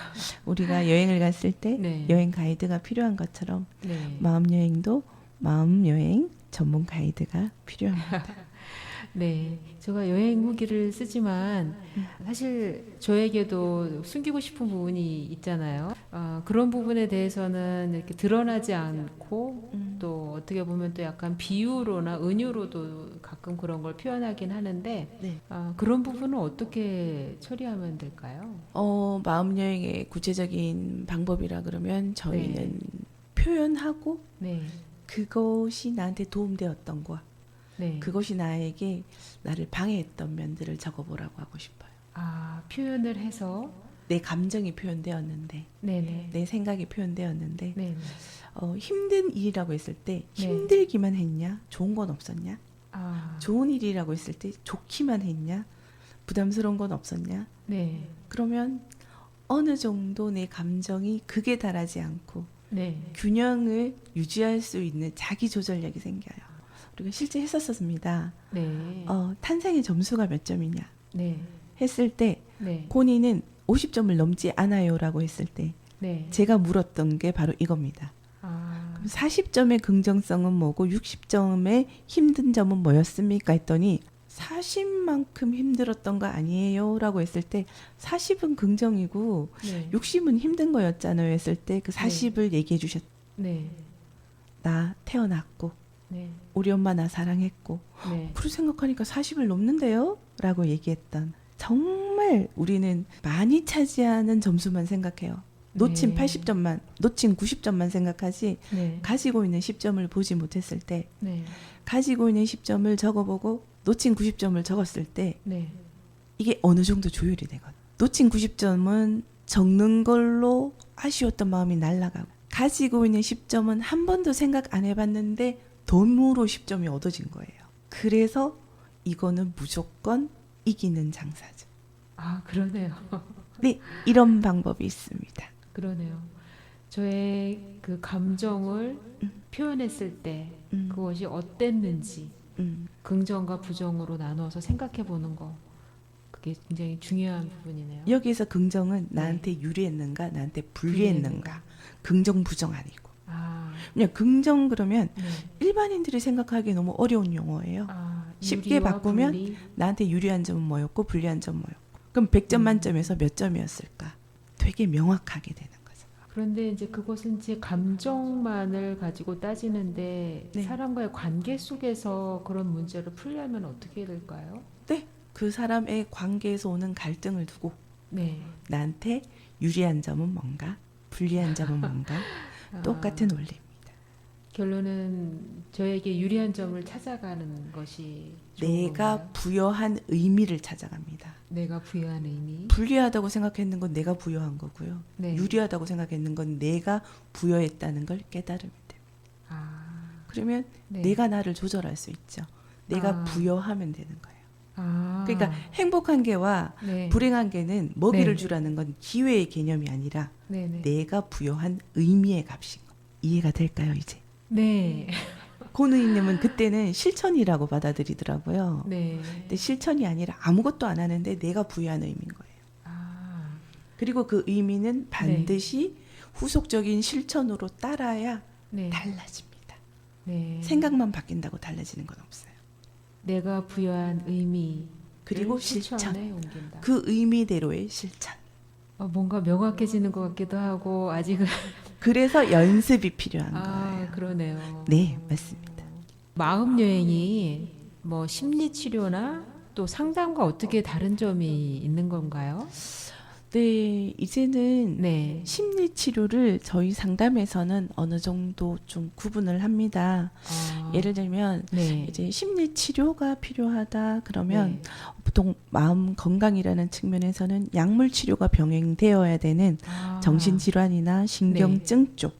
우리가 여행을 갔을 때 네. 여행 가이드가 필요한 것처럼 네. 마음여행도 마음여행 전문 가이드가 필요합니다. 네, 제가 여행 후기를 쓰지만 사실 저에게도 숨기고 싶은 부분이 있잖아요. 그런 부분에 대해서는 이렇게 드러나지 않고 또 어떻게 보면 또 약간 비유로나 은유로도 가끔 그런 걸 표현하긴 하는데 네. 그런 부분은 어떻게 처리하면 될까요? 마음여행의 구체적인 방법이라 그러면 저희는 표현하고 네, 그것이 나한테 도움되었던 거 네. 그것이 나에게 나를 방해했던 면들을 적어보라고 하고 싶어요. 표현을 해서 내 감정이 표현되었는데 네네. 내 생각이 표현되었는데 네. 힘든 일이라고 했을 때 네. 힘들기만 했냐? 좋은 건 없었냐? 아, 좋은 일이라고 했을 때 좋기만 했냐? 부담스러운 건 없었냐? 네. 그러면 어느 정도 내 감정이 극에 달하지 않고 네. 균형을 유지할 수 있는 자기 조절력이 생겨요. 우리가 실제 했었습니다. 네. 탄생의 점수가 몇 점이냐 네. 했을 때 네. 고니는 50점을 넘지 않아요라고 했을 때 네. 제가 물었던 게 바로 이겁니다. 40점의 긍정성은 뭐고 60점의 힘든 점은 뭐였습니까? 했더니 40만큼 힘들었던 거 아니에요? 라고 했을 때 40은 긍정이고 네. 60은 힘든 거였잖아요 했을 때 그 40을 얘기해 주셨. 네. 나 태어났고 네. 우리 엄마 나 사랑했고 네. 그리고 생각하니까 40을 넘는데요? 라고 얘기했던 정말 우리는 많이 차지하는 점수만 생각해요. 놓친 네. 80점만 놓친 90점만 생각하지 네. 가지고 있는 10점을 보지 못했을 때 네. 가지고 있는 10점을 적어보고 놓친 90점을 적었을 때 네. 이게 어느 정도 조율이 되거든. 놓친 90점은 적는 걸로 아쉬웠던 마음이 날아가고 가지고 있는 10점은 한 번도 생각 안 해봤는데 덤으로 10점이 얻어진 거예요. 그래서 이거는 무조건 이기는 장사죠. 그러네요. 네, 이런 방법이 있습니다. 그러네요. 저의 그 감정을 표현했을 때 그것이 어땠는지 긍정과 부정으로 나누어서 생각해 보는 거 그게 굉장히 중요한 부분이네요. 여기서 긍정은 나한테 유리했는가 나한테 불리했는가 긍정 부정 아니고 그냥 긍정 그러면 네. 일반인들이 생각하기에 너무 어려운 용어예요. 쉽게 유리와 바꾸면 분리. 나한테 유리한 점은 뭐였고 불리한 점은 뭐였고 그럼 100점 만점에서 몇 점이었을까? 되게 명확하게 되는 거죠. 그런데 이제 그것은 이제 감정만을 가지고 따지는데 네. 사람과의 관계 속에서 그런 문제를 풀려면 어떻게 될까요? 네, 그 사람의 관계에서 오는 갈등을 두고 네. 나한테 유리한 점은 뭔가 불리한 점은 뭔가 똑같은 원리입니다. 결론은 저에게 유리한 점을 찾아가는 것이 좋은 내가 건가요? 부여한 의미를 찾아갑니다. 내가 부여한 의미. 불리하다고 생각했는 건 내가 부여한 거고요. 네. 유리하다고 생각했는 건 내가 부여했다는 걸 깨달으면 됩니다. 그러면 네. 내가 나를 조절할 수 있죠. 내가 부여하면 되는 거예요. 그러니까 행복한 개와 네. 불행한 개는 먹이를 네. 주라는 건 기회의 개념이 아니라 네네. 내가 부여한 의미의 값인 거. 이해가 될까요 이제? 네. 고누이님은 그때는 실천이라고 받아들이더라고요. 네. 근데 실천이 아니라 아무것도 안 하는데 내가 부여한 의미인 거예요. 그리고 그 의미는 반드시 후속적인 실천으로 따라야 네. 달라집니다. 네. 생각만 바뀐다고 달라지는 건 없어요. 내가 부여한 의미 그리고 실천. 실천에 옮긴다. 그 의미대로의 실천. 뭔가 명확해지는 것 같기도 하고 아직은 그래서 연습이 필요한 거예요. 그러네요. 네, 맞습니다. 마음 여행이 뭐 심리 치료나 또 상담과 어떻게 다른 점이 있는 건가요? 네, 이제는 네. 심리 치료를 저희 상담에서는 어느 정도 좀 구분을 합니다. 예를 들면 네. 이제 심리 치료가 필요하다 그러면 네. 보통 마음 건강이라는 측면에서는 약물 치료가 병행되어야 되는 정신 질환이나 신경증 쪽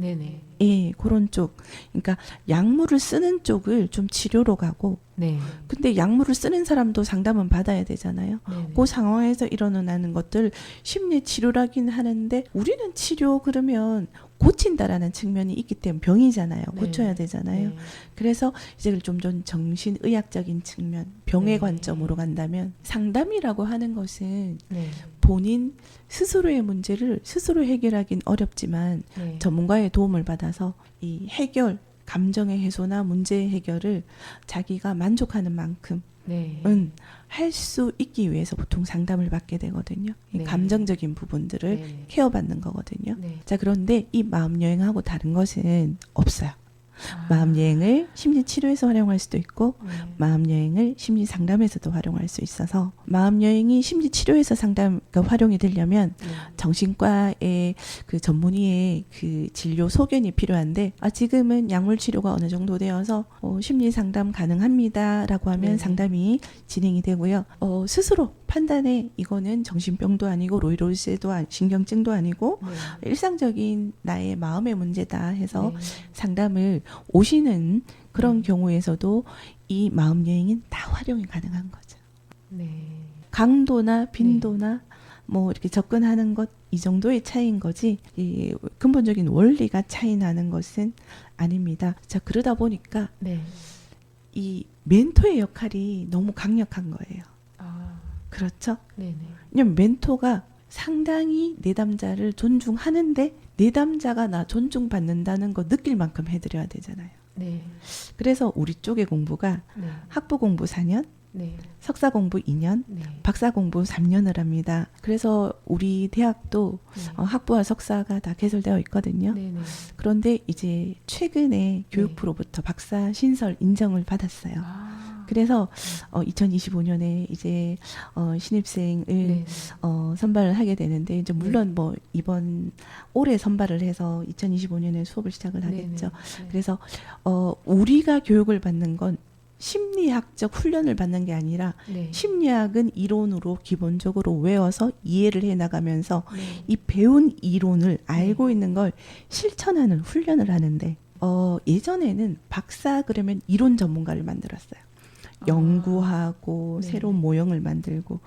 네네. 예, 그런 쪽. 그러니까 약물을 쓰는 쪽을 좀 치료로 가고, 네. 근데 약물을 쓰는 사람도 상담은 받아야 되잖아요. 네네. 그 상황에서 일어나는 것들 심리 치료라긴 하는데 우리는 치료 그러면 고친다라는 측면이 있기 때문에 병이잖아요. 네. 고쳐야 되잖아요. 네. 그래서 이제 좀 정신의학적인 측면, 병의 네. 관점으로 간다면 상담이라고 하는 것은 네. 본인 스스로의 문제를 스스로 해결하긴 어렵지만 네. 전문가의 도움을 받아서 이 해결, 감정의 해소나 문제 해결을 자기가 만족하는 만큼은 네. 할 수 있기 위해서 보통 상담을 받게 되거든요. 이 네. 감정적인 부분들을 네. 케어받는 거거든요. 네. 자, 그런데 이 마음 여행하고 다른 것은 없어요. 아. 마음 여행을 심리 치료에서 활용할 수도 있고 네. 마음 여행을 심리 상담에서도 활용할 수 있어서 마음 여행이 심리 치료에서 활용이 되려면 네. 정신과의 그 전문의의 그 진료 소견이 필요한데 지금은 약물 치료가 어느 정도 되어서 심리 상담 가능합니다라고 하면 네네. 상담이 진행이 되고요. 스스로 판단해 이거는 정신병도 아니고 로이로즈도 신경증도 아니고 네. 일상적인 나의 마음의 문제다 해서 네. 상담을 오시는 그런 네. 경우에서도 이 마음 여행은 다 활용이 가능한 거죠. 네. 강도나 빈도나 뭐 이렇게 접근하는 것 이 정도의 차이인 거지 이 근본적인 원리가 차이 나는 것은 아닙니다. 자, 그러다 보니까 네. 이 멘토의 역할이 너무 강력한 거예요. 아. 그렇죠? 네네. 왜냐면 멘토가 상당히 내담자를 존중하는데 내담자가 나 존중받는다는 거 느낄 만큼 해드려야 되잖아요. 네. 그래서 우리 쪽의 공부가 네. 학부 공부 4년, 네. 석사 공부 2년, 네. 박사 공부 3년을 합니다. 그래서 우리 대학도 네. 학부와 석사가 다 개설되어 있거든요. 네네. 그런데 이제 최근에 교육부로부터 박사 신설 인정을 받았어요. 아. 그래서 2025년에 이제 신입생을 네. 선발을 하게 되는데 이제 물론 뭐 이번 올해 선발을 해서 2025년에 수업을 시작을 하겠죠. 네네. 그래서 우리가 교육을 받는 건 심리학적 훈련을 받는 게 아니라 네. 심리학은 이론으로 기본적으로 외워서 이해를 해 나가면서 네. 이 배운 이론을 알고 있는 걸 실천하는 훈련을 하는데 예전에는 박사 그러면 이론 전문가를 만들었어요. 연구하고 네네. 새로운 모형을 만들고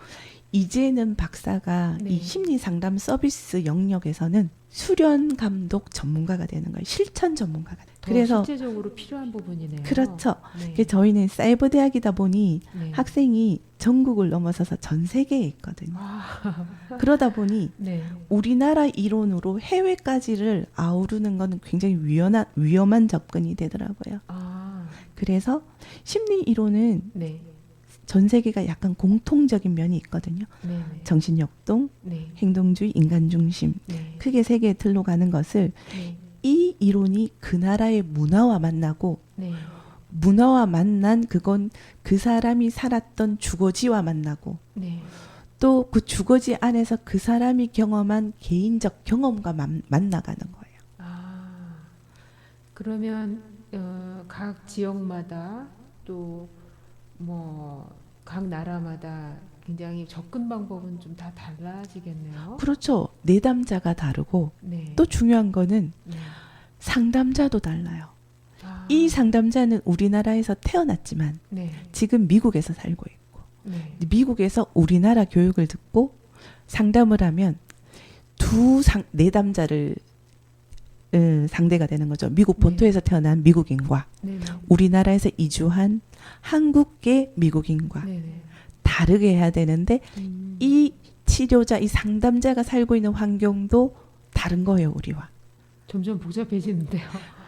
이제는 박사가 네. 이 심리 상담 서비스 영역에서는 수련 감독 전문가가 되는 거예요. 실천 전문가가 돼요. 더 그래서 실제적으로 필요한 부분이네요. 그렇죠. 네. 그래서 저희는 사이버 대학이다 보니 네. 학생이 전국을 넘어서서 전 세계에 있거든요. 아. 그러다 보니 네. 우리나라 이론으로 해외까지를 아우르는 건 굉장히 위험한 접근이 되더라고요. 아. 그래서 심리 이론은 네. 전 세계가 약간 공통적인 면이 있거든요. 네네. 정신역동, 네. 행동주의, 인간중심. 네. 크게 세 개의 틀로 가는 것을 네. 이 이론이 그 나라의 문화와 만나고 네. 문화와 만난 그건 그 사람이 살았던 주거지와 만나고 네. 또 그 주거지 안에서 그 사람이 경험한 개인적 경험과 만나가는 거예요. 아. 그러면 각 지역마다 또 뭐 각 나라마다 굉장히 접근 방법은 좀 다 달라지겠네요. 그렇죠. 내담자가 다르고 네. 또 중요한 거는 네. 상담자도 달라요. 아. 이 상담자는 우리나라에서 태어났지만 네. 지금 미국에서 살고 있고 네. 미국에서 우리나라 교육을 듣고 상담을 하면 두 내담자를 상대가 되는 거죠. 미국 본토에서 태어난 미국인과 네. 우리나라에서 이주한 한국계 미국인과 네. 다르게 해야 되는데 이 치료자, 이 상담자가 살고 있는 환경도 다른 거예요, 우리와. 점점 복잡해지는데요.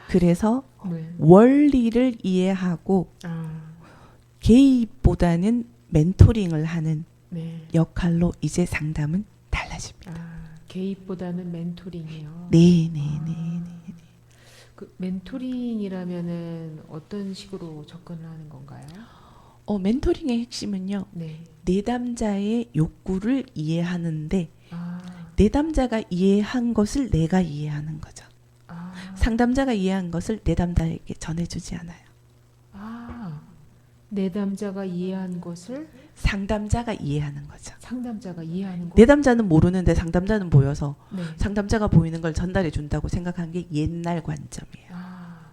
그래서 네. 원리를 이해하고 아. 개입보다는 멘토링을 하는 네. 역할로 이제 상담은 달라집니다. 아, 개입보다는 멘토링이요. 네, 네, 네, 네. 그 멘토링이라면은 어떤 식으로 접근을 하는 건가요? 멘토링의 핵심은요. 네. 내담자의 욕구를 이해하는데 아. 내담자가 이해한 것을 내가 이해하는 거죠. 아. 상담자가 이해한 것을 내담자에게 전해주지 않아요. 아. 내담자가 이해한 것을 상담자가 이해하는 거죠. 상담자가 이해하는 것. 내담자는 모르는데 상담자는 보여서 네. 상담자가 보이는 걸 전달해 준다고 생각한 게 옛날 관점이에요. 아,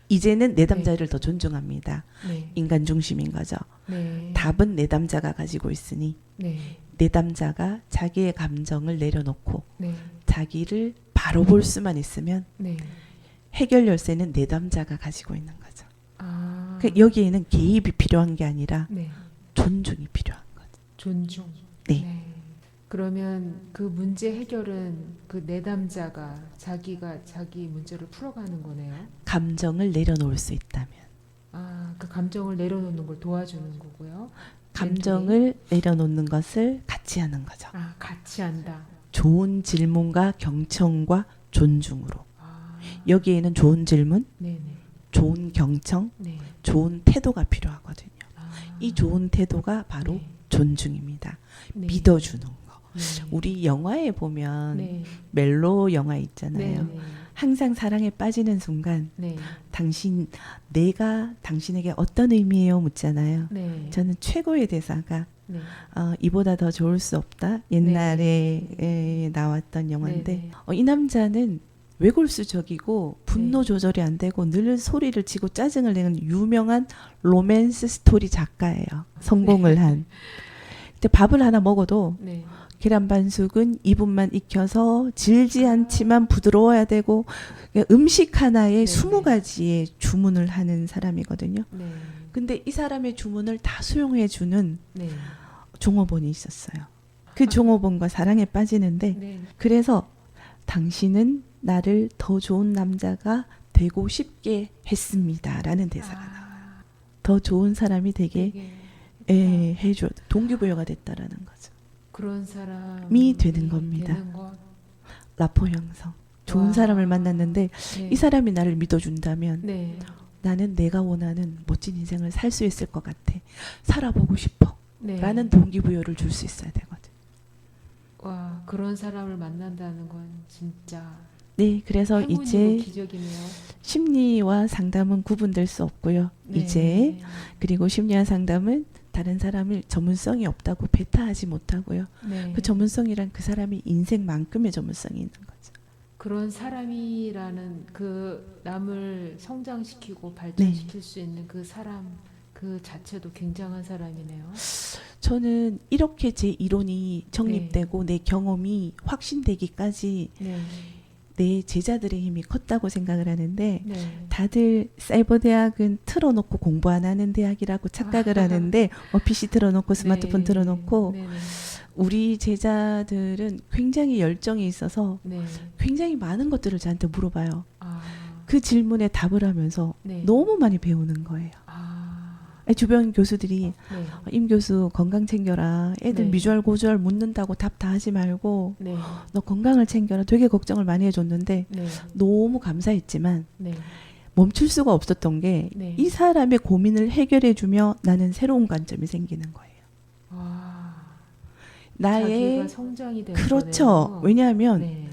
이제는 내담자를 더 존중합니다. 네. 인간 중심인 거죠. 네. 답은 내담자가 가지고 있으니 네. 내담자가 자기의 감정을 내려놓고 네. 자기를 바로 볼 수만 있으면 네. 해결 열쇠는 내담자가 가지고 있는 거죠. 아. 그 여기에는 개입이 필요한 게 아니라 네. 존중이 필요한 거죠. 존중. 네. 그러면 그 문제 해결은 그 내담자가 자기가 자기 문제를 풀어가는 거네요. 감정을 내려놓을 수 있다면 아, 그 감정을 내려놓는 걸 도와주는 거고요. 감정을 내려놓는 것을 같이 하는 거죠. 아, 같이 한다. 좋은 질문과 경청과 존중으로. 아, 여기에는 좋은 질문, 네네. 좋은 경청, 네. 좋은 태도가 필요하거든요. 아, 이 좋은 태도가 바로 네. 존중입니다. 네. 믿어주는 거. 네. 우리 영화에 보면 네. 멜로 영화 있잖아요. 네. 항상 사랑에 빠지는 순간 네. 내가 당신에게 어떤 의미예요? 묻잖아요. 네. 저는 최고의 대사가 네. 이보다 더 좋을 수 없다. 옛날에 나왔던 영화인데 네. 이 남자는 외골수적이고 분노 네. 조절이 안 되고 늘 소리를 치고 짜증을 내는 유명한 로맨스 스토리 작가예요. 성공을 한. 근데 밥을 하나 먹어도 네. 계란 반숙은 2분만 익혀서 질지 않지만 부드러워야 되고 음식 하나에 네. 20가지의 주문을 하는 사람이거든요. 네. 근데 이 사람의 주문을 다 수용해 주는 네. 종업원이 있었어요. 그 종업원과 사랑에 빠지는데 네. 그래서 당신은 나를 더 좋은 남자가 되고 싶게 했습니다. 라는 대사가 나와요. 아, 더 좋은 사람이 되게 되게 해줘. 동기부여가 됐다라는 거죠. 그런 사람이 되는 겁니다. 되는 것. 라포 형성. 좋은 와. 사람을 만났는데 네. 이 사람이 나를 믿어준다면 네. 나는 내가 원하는 멋진 인생을 살 수 있을 것 같아. 살아보고 싶어. 네. 라는 동기부여를 줄 수 있어야 되거든. 와, 그런 사람을 만난다는 건 진짜 네, 그래서 행운이고 이제 기적이네요. 심리와 상담은 구분될 수 없고요. 네. 이제 그리고 심리와 상담은 다른 사람을 전문성이 없다고 배타하지 못하고요. 네. 그 전문성이란 그 사람이 인생만큼의 전문성이 있는 거죠. 그런 사람이라는 그 남을 성장시키고 발전시킬 수 있는 그 사람 그 자체도 굉장한 사람이네요. 저는 이렇게 제 이론이 정립되고 내 경험이 확신되기까지 네. 내 제자들의 힘이 컸다고 생각을 하는데 네. 다들 사이버 대학은 틀어놓고 공부 안 하는 대학이라고 착각을 하는데 PC 틀어놓고 스마트폰 네. 틀어놓고 네. 네. 우리 제자들은 굉장히 열정이 있어서 네. 굉장히 많은 것들을 저한테 물어봐요. 아. 그 질문에 답을 하면서 네. 너무 많이 배우는 거예요. 아. 주변 교수들이 네. 임 교수 건강 챙겨라. 애들 네. 미주알 고주알 묻는다고 답 다 하지 말고 네. 너 건강을 챙겨라. 되게 걱정을 많이 해줬는데 네. 너무 감사했지만 네. 멈출 수가 없었던 게 네. 이 사람의 고민을 해결해주며 나는 새로운 관점이 생기는 거예요. 와. 나의 자기가 성장이 되는 그렇죠. 거네요. 왜냐하면 네.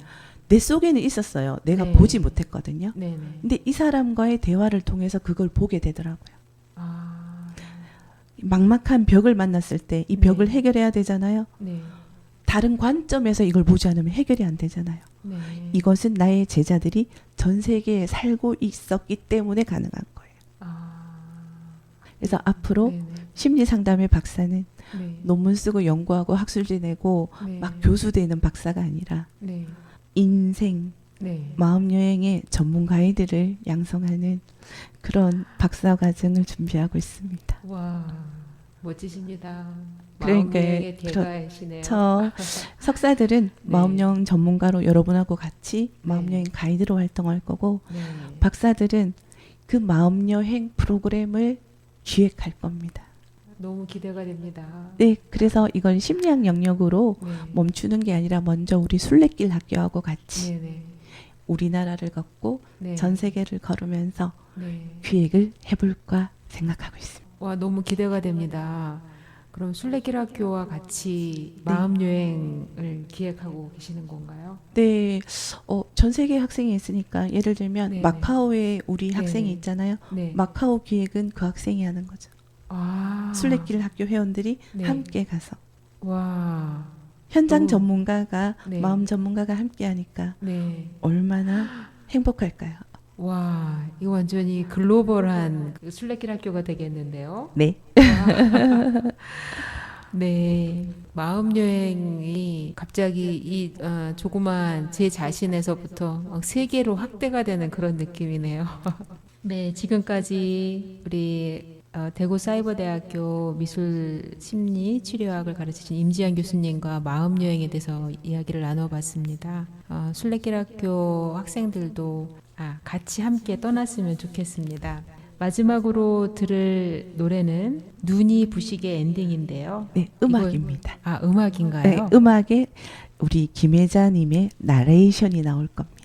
내 속에는 있었어요. 내가 네. 보지 못했거든요. 네. 네. 근데 이 사람과의 대화를 통해서 그걸 보게 되더라고요. 아. 막막한 벽을 만났을 때 이 벽을 네. 해결해야 되잖아요. 네. 다른 관점에서 이걸 보지 않으면 해결이 안 되잖아요. 네. 이것은 나의 제자들이 전 세계에 살고 있었기 때문에 가능한 거예요. 아. 그래서 앞으로 네. 네. 심리 상담의 박사는 네. 논문 쓰고 연구하고 학술지 내고 네. 막 교수 되는 박사가 아니라 네. 인생 네. 마음 여행의 전문 가이드를 양성하는 그런 박사 과정을 준비하고 있습니다. 와, 멋지십니다. 그러니까 마음여행의 대가이시네요. 저 석사들은 네. 마음여행 전문가로 여러분하고 같이 네. 마음여행 가이드로 활동할 거고 네. 박사들은 그 마음여행 프로그램을 기획할 겁니다. 너무 기대가 됩니다. 네, 그래서 이건 심리학 영역으로 네. 멈추는 게 아니라 먼저 우리 순례길 학교하고 같이 네. 네. 우리나라를 걷고 네. 전 세계를 걸으면서 네. 기획을 해볼까 생각하고 있습니다. 와, 너무 기대가 됩니다. 그럼 순례길 학교와 같이 마음 여행을 기획하고 계시는 건가요? 네, 전 세계 학생이 있으니까 예를 들면 네네. 마카오에 우리 네네. 학생이 있잖아요. 네. 마카오 기획은 그 학생이 하는 거죠. 아, 순례길 학교 회원들이 네. 함께 가서 와, 현장 너무- 전문가가 네. 마음 전문가가 함께 하니까 네. 얼마나 행복할까요? 와, 이거 완전히 글로벌한 그 순례길 학교가 되겠는데요. 네. 네, 마음 여행이 갑자기 이 조그만 제 자신에서부터 세계로 확대가 되는 그런 느낌이네요. 네, 지금까지 우리 대구 사이버대학교 미술 심리 치료학을 가르치신 임지한 교수님과 마음 여행에 대해서 이야기를 나눠봤습니다. 순례길 학교 학생들도 같이 함께 떠났으면 좋겠습니다. 마지막으로 들을 노래는 눈이 부시게 엔딩인데요. 네, 음악입니다. 음악인가요? 네, 음악에 우리 김혜자님의 나레이션이 나올 겁니다.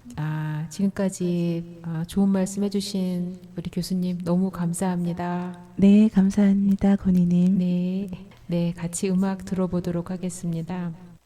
지금까지 좋은 말씀 해주신 우리 교수님 너무 감사합니다. 네, 감사합니다, 권희님. 네, 같이 음악 들어보도록 하겠습니다.